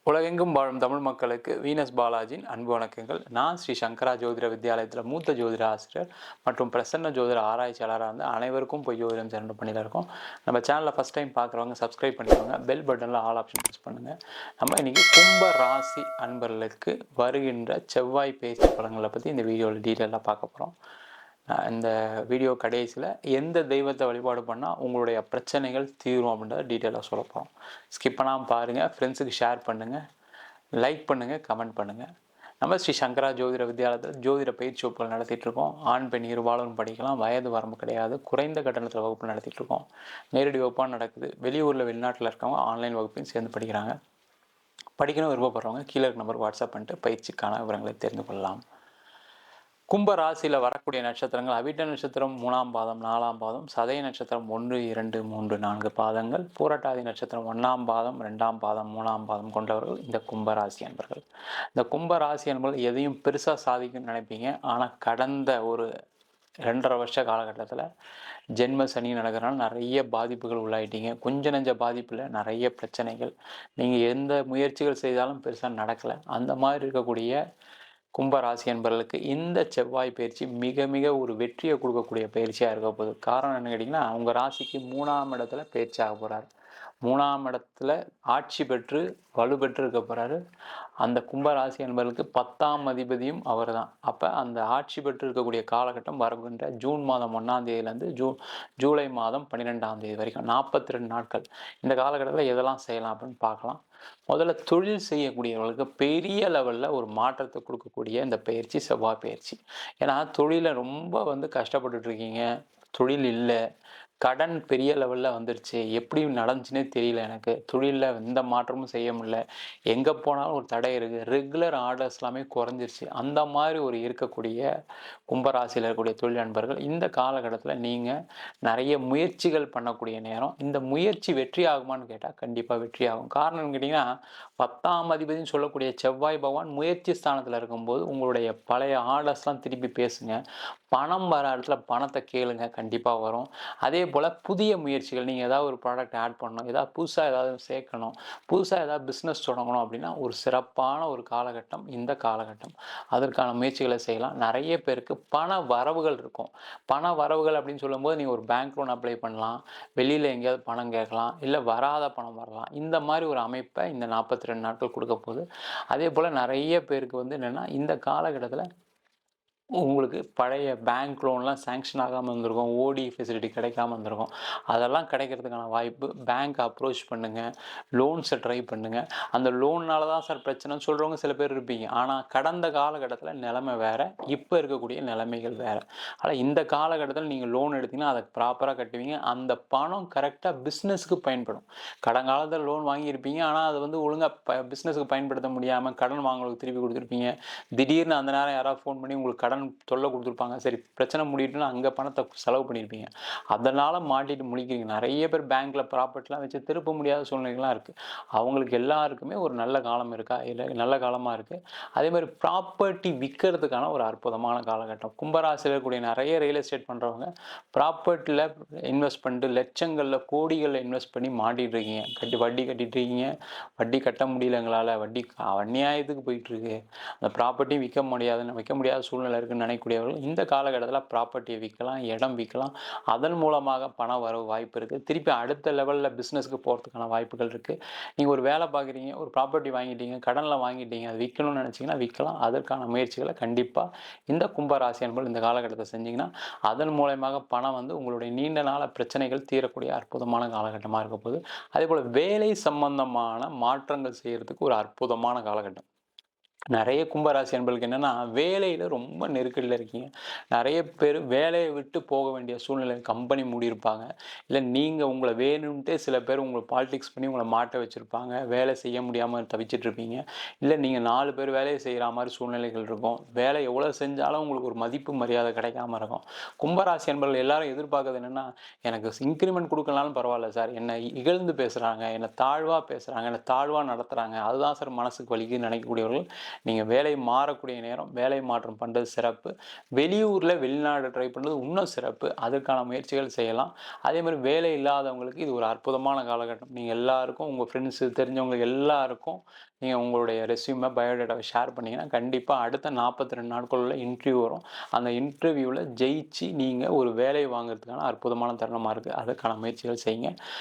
உலகெங்கும் வாழும் தமிழ் மக்களுக்கு வீனஸ் பாலாஜியின் அன்பு வணக்கங்கள். நான் ஸ்ரீ சங்கரா ஜோதிட வித்யாலயத்தில் மூத்த ஜோதிட ஆசிரியர் மற்றும் பிரசன்ன ஜோதிட ஆராய்ச்சியாளராக இருந்து அனைவருக்கும் பொய் ஜோதிடம் சென்று பண்ணியில் இருக்கோம். நம்ம சேனலில் ஃபஸ்ட் டைம் பார்க்குறவங்க சப்ஸ்கிரைப் பண்ணிக்கோங்க, பெல் பட்டனில் ஆல் ஆப்ஷன் ப்ரெஸ் பண்ணுங்கள். நம்ம இன்றைக்கி கும்ப ராசி அன்பர்களுக்கு வருகின்ற செவ்வாய் பேச்சு பலன்களை பற்றி இந்த வீடியோவில் டீட்டெயிலாக பார்க்க போகிறோம். இந்த வீடியோ கடைசியில் எந்த தெய்வத்தை வழிபாடு பண்ணால் உங்களுடைய பிரச்சனைகள் தீரும் அப்படின்றத டீட்டெயிலாக சொல்ல போகிறோம். ஸ்கிப் பண்ணாமல் பாருங்கள், ஃப்ரெண்ட்ஸுக்கு ஷேர் பண்ணுங்கள், லைக் பண்ணுங்கள், கமெண்ட் பண்ணுங்கள். நம்ம ஸ்ரீ சங்கரா ஜோதிட வித்யாலயத்தில் ஜோதிட பயிற்சி வகுப்புகள் நடத்திட்டுருக்கோம். ஆண் பெண் இருபாலரும் படிக்கலாம், வயது வரம்பு கிடையாது, குறைந்த கட்டணத்தில் வகுப்பு நடத்திட்டுருக்கோம். நேரடி வகுப்பாக நடக்குது. வெளியூரில் வெளிநாட்டில் இருக்கவங்க ஆன்லைன் வகுப்பையும் சேர்ந்து படிக்கிறாங்க. படிக்கணும் விருப்பப்படுறவங்க கீழே இருக்க நம்பர் வாட்ஸ்அப் பண்ணிட்டு பயிற்சிக்கான விவரங்களை தெரிந்து கொள்ளலாம். கும்ப ராசியில் வரக்கூடிய நட்சத்திரங்கள் அவிட்ட நட்சத்திரம் 3ஆம் பாதம் 4ஆம் பாதம், சதய நட்சத்திரம் 1, 2, 3, 4 பாதங்கள், பூரட்டாதி நட்சத்திரம் 1ஆம் பாதம் 2ஆம் பாதம் 3ஆம் பாதம் கொண்டவர்கள் இந்த கும்பராசி அன்பர்கள். இந்த கும்பராசி அன்பர்கள் எதையும் பெருசாக சாதிக்கும்னு நினைப்பீங்க. ஆனால் கடந்த ஒரு 2.5 வருஷ காலகட்டத்தில் ஜென்ம சனி நடக்கிறனால நிறைய பாதிப்புகள் உள்ளாயிட்டீங்க. கொஞ்ச நெஞ்ச பாதிப்பில் நிறைய பிரச்சனைகள். நீங்கள் எந்த முயற்சிகள் செய்தாலும் பெருசாக நடக்கலை. அந்த மாதிரி இருக்கக்கூடிய கும்பராசி என்பவர்களுக்கு இந்த செவ்வாய் பயிற்சி மிக மிக ஒரு வெற்றியை கொடுக்கக்கூடிய பயிற்சியாக இருக்க போகுது. காரணம் என்ன கேட்டிங்கன்னா, உங்கள் ராசிக்கு 3ஆம் இடத்துல பயிற்சி ஆக போகிறார். 3ஆம் இடத்துல ஆட்சி பெற்று வலுப்பெற்று இருக்க போகிறாரு. அந்த கும்பராசி என்பவர்களுக்கு 10ஆம் அதிபதியும் அவர் தான். அப்போ அந்த ஆட்சி பெற்று இருக்கக்கூடிய காலகட்டம் வருகின்ற ஜூன் மாதம் 1ஆம் தேதியிலேருந்து ஜூலை மாதம் 12ஆம் தேதி வரைக்கும் 42 நாட்கள். இந்த காலகட்டத்தில் எதெல்லாம் செய்யலாம் அப்படின்னு பார்க்கலாம். முதல்ல தொழில் செய்யக்கூடியவர்களுக்கு பெரிய லெவலில் ஒரு மாற்றத்தை கொடுக்கக்கூடிய இந்த பயிற்சி செவ்வாய் பயிற்சி. ஏன்னா தொழிலை ரொம்ப கஷ்டப்பட்டுட்டு இருக்கீங்க, தொழில் இல்லை, கடன் பெரிய லெவலில் வந்துருச்சு, எப்படி நடந்துச்சுன்னே தெரியல, எனக்கு தொழிலில் எந்த மாற்றமும் செய்ய முடியல, எங்கே போனாலும் ஒரு தடை இருக்குது, ரெகுலர் ஆர்டர்ஸ் எல்லாமே குறைஞ்சிருச்சு. அந்த மாதிரி ஒரு இருக்கக்கூடிய கும்பராசியில் இருக்கக்கூடிய தொழில் நண்பர்கள் இந்த காலகட்டத்தில் நீங்கள் நிறைய முயற்சிகள் பண்ணக்கூடிய நேரம். இந்த முயற்சி வெற்றி ஆகுமான்னு கேட்டால் கண்டிப்பாக வெற்றி ஆகும். காரணம் கேட்டிங்கன்னா, 10ஆம் அதிபதினு சொல்லக்கூடிய செவ்வாய் பகவான் முயற்சி ஸ்தானத்தில் இருக்கும்போது உங்களுடைய பழைய ஆர்டர்ஸ்லாம் திருப்பி பேசுங்க. பணம் வர இடத்துல பணத்தை கேளுங்க, கண்டிப்பாக வரும். அதே போல் புதிய முயற்சிகள், நீங்கள் ஏதாவது ஒரு ப்ராடக்ட் ஆட் பண்ணணும், ஏதாவது புதுசாக ஏதாவது சேர்க்கணும், புதுசாக ஏதாவது பிஸ்னஸ் தொடங்கணும் அப்படின்னா ஒரு சிறப்பான ஒரு காலகட்டம் இந்த காலகட்டம். அதற்கான முயற்சிகளை செய்யலாம். நிறைய பேருக்கு பண வரவுகள் இருக்கும். பண வரவுகள் அப்படின்னு சொல்லும்போது நீங்கள் ஒரு பேங்க் லோன் அப்ளை பண்ணலாம், வெளியில் எங்கேயாவது பணம் கேட்கலாம், இல்லை வராத பணம் வரலாம். இந்த மாதிரி ஒரு அமைப்பை இந்த 42 நாட்கள் கொடுக்க போகுது. அதே போல் நிறைய பேருக்கு என்னென்னா இந்த காலகட்டத்தில் உங்களுக்கு பழைய பேங்க் லோன்லாம் சேங்ஷன் ஆகாமல் இருந்திருக்கும், ஓடி ஃபெசிலிட்டி கிடைக்காம இருந்திருக்கும். அதெல்லாம் கிடைக்கிறதுக்கான வாய்ப்பு. பேங்க் அப்ரோச் பண்ணுங்கள், லோன்ஸை ட்ரை பண்ணுங்கள். அந்த லோன்னால தான் சார் பிரச்சனைன்னு சொல்கிறவங்க சில பேர் இருப்பீங்க. ஆனால் கடந்த காலகட்டத்தில் நிலைமை வேறு, இப்போ இருக்கக்கூடிய நிலைமைகள் வேறு. ஆனால் இந்த காலகட்டத்தில் நீங்கள் லோன் எடுத்திங்கன்னா அதை ப்ராப்பராக கட்டுவீங்க. அந்த பணம் கரெக்டாக பிஸ்னஸுக்கு பயன்படும். கடங்காலத்தில் லோன் வாங்கியிருப்பீங்க, ஆனால் அது ஒழுங்காக பிஸ்னஸுக்கு பயன்படுத்த முடியாமல் கடன் வாங்குறதுக்கு திருப்பி கொடுத்துருப்பீங்க. திடீர்னு அந்த நேரம் யாராவது ஃபோன் பண்ணி உங்களுக்கு கடன் தொல்லை கொடுத்துருப்பாங்க. சரி பிரச்சனை முடியட்டுன்னு அங்கே பணத்தை செலவு பண்ணியிருப்பீங்க. அதனால் மாட்டிட்டு முழிக்கிறீங்க. நிறைய பேர் பேங்க்கில் ப்ராப்பர்ட்டிலாம் வச்சு திருப்ப முடியாத சூழ்நிலைகள்லாம் இருக்குது. அவங்களுக்கு எல்லாருக்குமே ஒரு நல்ல காலம் இருக்கா, இல்லை நல்ல காலமாக இருக்குது. அதே மாதிரி ப்ராப்பர்ட்டி விற்கிறதுக்கான ஒரு அற்புதமான காலகட்டம். கும்பராசியில் இருக்கக்கூடிய நிறைய ரியல் எஸ்டேட் பண்ணுறவங்க ப்ராப்பர்ட்டியில் இன்வெஸ்ட் பண்ணிட்டு லட்சங்களில் கோடிகளில் இன்வெஸ்ட் பண்ணி மாட்டிகிட்டு இருக்கீங்க. வட்டி கட்டிட்டு இருக்கீங்க. வட்டி கட்ட முடியல, எங்களால் வட்டி அநியாயத்துக்கு போயிட்டுருக்கு, அந்த ப்ராப்பர்ட்டியும் விற்க முடியாத சூழ்நிலை இருக்குன்னு நினைக்கக்கூடியவர்கள் இந்த காலகட்டத்தில் ப்ராப்பர்ட்டியை விற்கலாம், இடம் விற்கலாம். அதன் மூலமாக பணம் வர வாய்ப்பு இருக்குது. திருப்பி அடுத்த லெவலில் பிஸ்னஸுக்கு போகிறதுக்கான வாய்ப்புகள் இருக்குது. நீங்கள் ஒரு வேலை பார்க்குறீங்க, ஒரு ப்ராப்பர்ட்டி வாங்கிட்டீங்க, கடனில் வாங்கிட்டீங்க, அது விற்கணும்னு நினச்சிங்கன்னா விற்கலாம். அதற்கான முயற்சிகளை கண்டிப்பாக இந்த கும்பராசி என்பது இந்த காலகட்டத்தை செஞ்சிங்கன்னா அதன் மூலமாக பணம் உங்களுடைய நீண்ட நாள பிரச்சனைகள் தீரக்கூடிய அற்புதமான காலகட்டமாக இருக்க போகுது. அதே போல் வேலை சம்பந்தமான மாற்றங்கள் செய்கிறதுக்கு ஒரு அற்புதமான காலகட்டம். நிறைய கும்பராசி அன்பர்களுக்கு என்னென்னா, வேலையில் ரொம்ப நெருக்கடியில் இருக்கீங்க. நிறைய பேர் வேலையை விட்டு போக வேண்டிய சூழ்நிலை, கம்பெனி மூடியிருப்பாங்க. இல்லை நீங்கள் உங்களை வேணும்ன்ட்டே சில பேர் உங்களை பாலிடிக்ஸ் பண்ணி உங்களை மாட்ட வச்சுருப்பாங்க. வேலை செய்ய முடியாமல் தவிச்சிட்ருப்பீங்க. இல்லை நீங்கள் 4 பேர் வேலையை செய்கிற மாதிரி சூழ்நிலைகள் இருக்கும். வேலை எவ்வளோ செஞ்சாலும் உங்களுக்கு ஒரு மதிப்பு மரியாதை கிடைக்காம இருக்கும். கும்பராசி அன்பர்கள் எல்லாரும் எதிர்பார்க்கறது என்னென்னா, எனக்கு இன்க்ரிமெண்ட் கொடுக்கலனாலும் பரவாயில்ல சார், என்னை இகழ்ந்து பேசுகிறாங்க, என்னை தாழ்வாக பேசுகிறாங்க, என்னை தாழ்வாக நடத்துகிறாங்க, அதுதான் சார் மனசுக்கு வலிக்குன்னு நினைக்கக்கூடியவர்கள் நீங்கள் வேலை மாறக்கூடிய நேரம், வேலை மாற்றம் பண்ணுறது சிறப்பு. வெளியூரில் வெளிநாடு ட்ரை பண்ணுறது இன்னும் சிறப்பு. அதற்கான முயற்சிகள் செய்யலாம். அதே மாதிரி வேலை இல்லாதவங்களுக்கு இது ஒரு அற்புதமான காலகட்டம். நீங்கள் எல்லாருக்கும் உங்கள் ஃப்ரெண்ட்ஸு தெரிஞ்சவங்களுக்கு எல்லாருக்கும் நீங்கள் உங்களுடைய ரெஸ்யூமை பயோடேட்டாவை ஷேர் பண்ணிங்கன்னா கண்டிப்பாக அடுத்த 42 நாட்களுள்ள இன்டர்வியூ வரும். அந்த இன்டர்வியூவில் ஜெயிச்சு நீங்கள் ஒரு வேலை வாங்குறதுக்கான அற்புதமான தருணமாக இருக்குது. அதுக்கான முயற்சிகள் செய்யுங்க.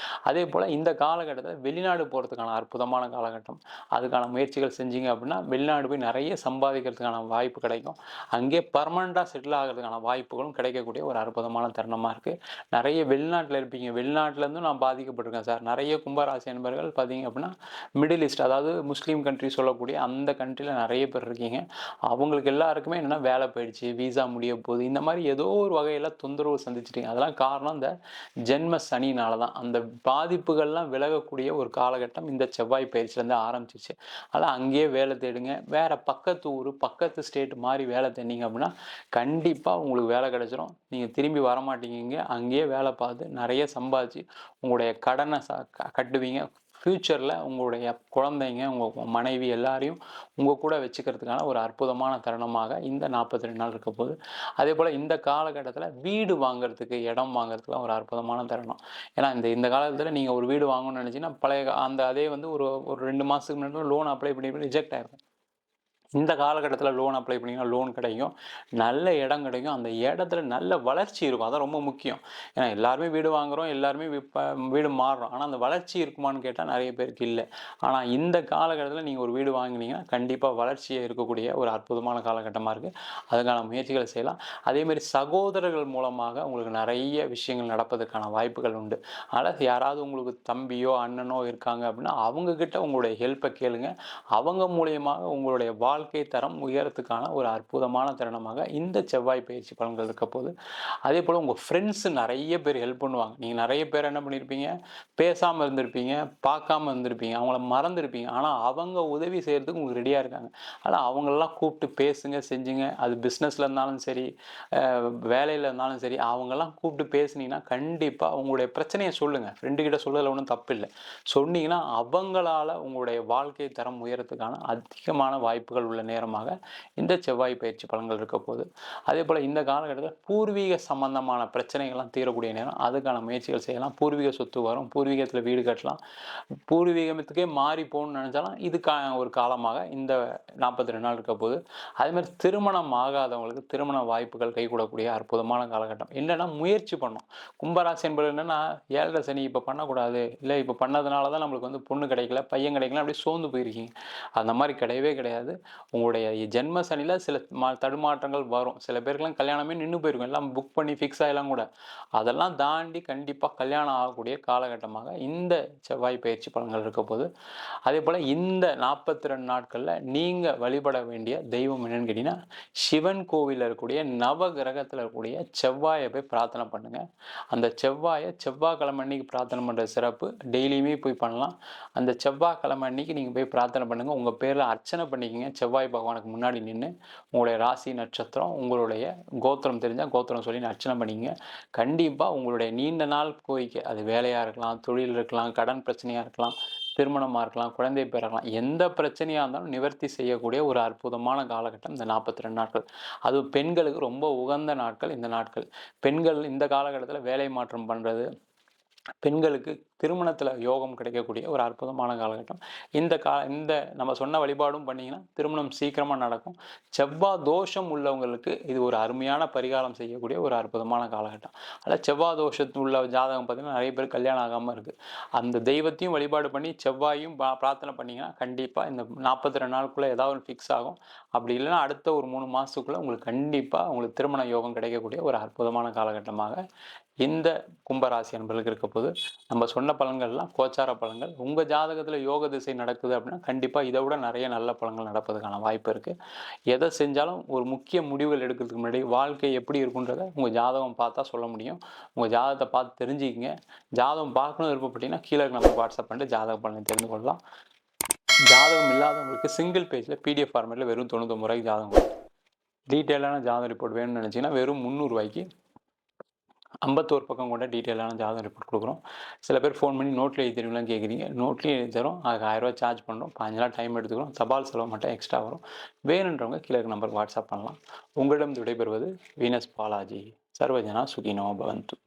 அதே போல் இந்த காலகட்டத்தில் வெளிநாடு போகிறதுக்கான அற்புதமான காலகட்டம். அதுக்கான முயற்சிகள் செஞ்சீங்க அப்படின்னா வெளிநாடு போய் நிறைய சம்பாதிக்கிறதுக்கான வாய்ப்பு கிடைக்கும். அங்கே பர்மனெண்ட்டாக செட்டில் ஆகிறதுக்கான வாய்ப்புகளும் கிடைக்கக்கூடிய ஒரு அற்புதமான தருணமாக இருக்குது. நிறைய வெளிநாட்டில் இருப்பீங்க. வெளிநாட்டிலேருந்தும் நான் பாதிக்கப்பட்டிருக்கேன் சார். நிறைய கும்பராசி என்பர்கள் பார்த்தீங்க அப்படின்னா மிடில் ஈஸ்ட், அதாவது முஸ்லீம் கண்ட்ரி சொல்லக்கூடிய அந்த கண்ட்ரியில் நிறைய பேர் இருக்கீங்க. அவங்களுக்கு எல்லாருக்குமே என்னென்னா வேலை போயிடுச்சு, வீசா முடிய போகுது, இந்த மாதிரி ஏதோ ஒரு வகையில் தொந்தரவு சந்திச்சிட்டிங்க. அதெல்லாம் காரணம் இந்த ஜென்ம சனினால தான். அந்த பாதிப்புகள்லாம் விலகக்கூடிய ஒரு காலகட்டம் இந்த செவ்வாய் பயிற்சியிலேருந்து ஆரம்பிச்சிச்சு. அதனால் அங்கேயே வேலை தேடுங்க. வேறு பக்கத்து ஊர், பக்கத்து ஸ்டேட் மாதிரி வேலை தேடிங்க அப்படின்னா கண்டிப்பாக உங்களுக்கு வேலை கிடைச்சிரும். நீங்கள் திரும்பி வரமாட்டீங்க. அங்கேயே வேலை பார்த்து நிறைய சம்பாதிச்சு உங்களுடைய கடனை கட்டுவீங்க. ஃப்யூச்சரில் உங்களுடைய குழந்தைங்க, உங்கள் மனைவி எல்லாரையும் உங்கள் கூட வச்சுக்கிறதுக்கான ஒரு அற்புதமான தருணமாக இந்த 42 நாள் இருக்க போகுது. அதே போல் இந்த காலகட்டத்தில் வீடு வாங்குறதுக்கு, இடம் வாங்குறதுக்குலாம் ஒரு அற்புதமான தருணம். ஏன்னா இந்த காலத்தில் நீங்கள் ஒரு வீடு வாங்கணும்னு நினச்சிங்கன்னா பழைய அதே வந்து ஒரு 2 மாதத்துக்கு முன்னாடி லோன் அப்ளை பண்ணி ரிஜெக்ட் ஆகிருக்கும். இந்த காலகட்டத்தில் லோன் அப்ளை பண்ணிங்கன்னா லோன் கிடைக்கும், நல்ல இடம் கிடைக்கும், அந்த இடத்துல நல்ல வளர்ச்சி இருக்கும். அதான் ரொம்ப முக்கியம். ஏன்னா எல்லாருமே வீடு வாங்குகிறோம், எல்லாருமே வீடு மாறுறோம். ஆனால் அந்த வளர்ச்சி இருக்குமான்னு கேட்டால் நிறைய பேருக்கு இல்லை. ஆனால் இந்த காலகட்டத்தில் நீங்கள் ஒரு வீடு வாங்கினீங்கன்னா கண்டிப்பாக வளர்ச்சியை இருக்கக்கூடிய ஒரு அற்புதமான காலகட்டமாக இருக்குது. அதுக்கான முயற்சிகளை செய்யலாம். அதேமாதிரி சகோதரர்கள் மூலமாக உங்களுக்கு நிறைய விஷயங்கள் நடப்பதற்கான வாய்ப்புகள் உண்டு. அதனால் யாராவது உங்களுக்கு தம்பியோ அண்ணனோ இருக்காங்க அப்படின்னா அவங்கக்கிட்ட உங்களுடைய ஹெல்ப்பை கேளுங்க. அவங்க மூலியமாக உங்களுடைய வாழ்க்கை தரம் உயரத்துக்கான ஒரு அற்புதமான தருணமாக இந்த செவ்வாய் பயிற்சி பலன்கள் இருக்க போது. அதே போல் உங்கள் ஃப்ரெண்ட்ஸு நிறைய பேர் ஹெல்ப் பண்ணுவாங்க. நீங்கள் நிறைய பேர் என்ன பண்ணியிருப்பீங்க, பேசாமல் இருந்திருப்பீங்க, பார்க்காம இருந்திருப்பீங்க, அவங்கள மறந்துருப்பீங்க. ஆனால் அவங்க உதவி செய்கிறதுக்கு உங்களுக்கு ரெடியாக இருக்காங்க. ஆனால் அவங்களெல்லாம் கூப்பிட்டு பேசுங்க, செஞ்சுங்க. அது பிஸ்னஸில் இருந்தாலும் சரி, வேலையில் இருந்தாலும் சரி, அவங்கெல்லாம் கூப்பிட்டு பேசுனீங்கன்னா கண்டிப்பாக உங்களுடைய பிரச்சனையை சொல்லுங்கள். ஃப்ரெண்டுக்கிட்ட சொல்றதுல ஒன்றும் தப்பு இல்லை. சொன்னீங்கன்னா அவங்களால உங்களுடைய வாழ்க்கை தரம் உயரத்துக்கான அதிகமான வாய்ப்புகள் உள்ள நேரமாக இந்த செவ்வாய் பயிற்சி பலன்கள் இருக்க போகுது. அதே போல் இந்த காலகட்டத்தில் பூர்வீக சம்பந்தமான பிரச்சனைகள்லாம் தீரக்கூடிய நேரம். அதுக்கான முயற்சிகள் செய்யலாம். பூர்வீக சொத்து வரும், பூர்வீகத்தில் வீடு கட்டலாம். பூர்வீகத்துக்கே மாறி போகணும்னு நினச்சாலும் இதுக்கான ஒரு காலமாக இந்த 42 நாள் இருக்க போகுது. அதேமாதிரி திருமணம் ஆகாதவங்களுக்கு திருமண வாய்ப்புகள் கைகூடக்கூடிய அற்புதமான காலகட்டம். என்னென்னா முயற்சி பண்ணணும். கும்பராசி என்பது என்னென்னா 7 சனி இப்போ பண்ணக்கூடாது, இல்லை இப்போ பண்ணதுனால தான் நம்மளுக்கு வந்து பொண்ணு கிடைக்கல, பையன் கிடைக்கல, அப்படியே சோர்ந்து போயிருக்கீங்க. அந்த மாதிரி கிடையவே கிடையாது. உங்களுடைய ஜென்ம சனியில் சில தடுமாற்றங்கள் வரும். சில பேருக்குலாம் கல்யாணமே நின்று போயிருக்கும், எல்லாம் புக் பண்ணி ஃபிக்ஸ் ஆகலாம் கூட. அதெல்லாம் தாண்டி கண்டிப்பாக கல்யாணம் ஆகக்கூடிய காலகட்டமாக இந்த செவ்வாய் பயிற்சி பலன்கள் இருக்க போது. அதே போல் இந்த 42 நாட்களில் நீங்கள் வழிபட வேண்டிய தெய்வம் என்னன்னு கேட்டிங்கன்னா சிவன் கோவிலில் இருக்கக்கூடிய நவ கிரகத்தில் இருக்கக்கூடிய செவ்வாயை போய் பிரார்த்தனை பண்ணுங்கள். அந்த செவ்வாய்க்கிழமை அன்னைக்கு பிரார்த்தனை பண்ணுறது சிறப்பு. டெய்லியுமே போய் பண்ணலாம். அந்த செவ்வாய்க்கிழமை அன்னைக்கு நீங்கள் போய் பிரார்த்தனை பண்ணுங்கள். உங்கள் பேரில் அர்ச்சனை பண்ணிக்கங்க. செவ்வாய் பகவானுக்கு முன்னாடி நின்று உங்களுடைய ராசி நட்சத்திரம், உங்களுடைய கோத்திரம் தெரிஞ்சால் கோத்திரம் சொல்லி அர்ச்சனை பண்ணிங்க. கண்டிப்பாக உங்களுடைய நீண்ட நாள் கோரிக்கை, அது வேலையாக இருக்கலாம், தொழில் இருக்கலாம், கடன் பிரச்சனையாக இருக்கலாம், திருமணமாக இருக்கலாம், குழந்தை பேர் இருக்கலாம், எந்த பிரச்சனையாக இருந்தாலும் நிவர்த்தி செய்யக்கூடிய ஒரு அற்புதமான காலகட்டம் இந்த 42 நாட்கள். அது பெண்களுக்கு ரொம்ப உகந்த நாட்கள் இந்த நாட்கள். பெண்கள் இந்த காலகட்டத்தில் வேலை மாற்றம் பண்ணுறது, பெண்களுக்கு திருமணத்தில் யோகம் கிடைக்கக்கூடிய ஒரு அற்புதமான காலகட்டம். இந்த நம்ம சொன்ன வழிபாடும் பண்ணிங்கன்னா திருமணம் சீக்கிரமாக நடக்கும். செவ்வாய் தோஷம் உள்ளவங்களுக்கு இது ஒரு அருமையான பரிகாரம் செய்யக்கூடிய ஒரு அற்புதமான காலகட்டம். அதில் செவ்வாய் தோஷத்து உள்ள ஜாதகம் பார்த்திங்கன்னா நிறைய பேர் கல்யாணம் ஆகாமல் இருக்குது. அந்த தெய்வத்தையும் வழிபாடு பண்ணி செவ்வாயும் பிரார்த்தனை பண்ணிங்கன்னா கண்டிப்பாக இந்த 42 நாளுக்குள்ளே ஏதாவது ஒரு ஃபிக்ஸ் ஆகும். அப்படி இல்லைன்னா அடுத்த ஒரு 3 மாதத்துக்குள்ளே உங்களுக்கு கண்டிப்பாக உங்களுக்கு திருமண யோகம் கிடைக்கக்கூடிய ஒரு அற்புதமான காலகட்டமாக இந்த கும்பராசி என்பர்களுக்கு இருக்க போது. நம்ம சொன்ன பலன்கள்லாம் கோச்சார பலன்கள். உங்கள் ஜாதகத்தில் யோக திசை நடக்குது அப்படின்னா கண்டிப்பாக இதை விட நிறைய நல்ல பலன்கள் நடப்பதுக்கான வாய்ப்பு இருக்குது. எதை செஞ்சாலும் ஒரு முக்கிய முடிவுகள் எடுக்கிறதுக்கு முன்னாடி வாழ்க்கை எப்படி இருக்குன்றதை உங்கள் ஜாதகம் பார்த்தா சொல்ல முடியும். உங்கள் ஜாதகத்தை பார்த்து தெரிஞ்சுக்கிங்க. ஜாதகம் பார்க்கணும் விருப்பப்பட்டீங்கன்னா கீழே நம்ம வாட்ஸ்அப் பண்ணிட்டு ஜாதக பலனை தெரிந்து கொள்ளலாம். ஜாதகம் இல்லாதவங்களுக்கு சிங்கிள் பேஜில் PDF ஃபார்மேட்டில் வெறும் 99 ரூபாய்க்கு ஜாதகம். டீட்டெயிலான ஜாதக ரிப்போர்ட் வேணும்னு நினச்சிங்கன்னா வெறும் 300 ரூபாய்க்கு 51 பக்கம் கொண்ட டீட்டெயிலான ஜாதகம் ரிப்போர்ட் கொடுக்குறோம். சில பேர் ஃபோன் பண்ணி நோட்ல எழுதி தருவீங்களான்னு கேட்குறீங்க. நோட்லேயும் எழுதி தரோம். அதுக்கு ரூ. 1000 சார்ஜ் பண்ணுறோம். 15 நாள் டைம் எடுத்துக்கிறோம். தபால் செலவு மட்டும் எக்ஸ்ட்ரா வரும். வேணுன்றவங்க கீழே இருக்க நம்பருக்கு வாட்ஸ்அப் பண்ணலாம். உங்களிடம் விடைபெறுவது வீனஸ் பாலாஜி. சர்வஜனா சுகினோ பவந்து.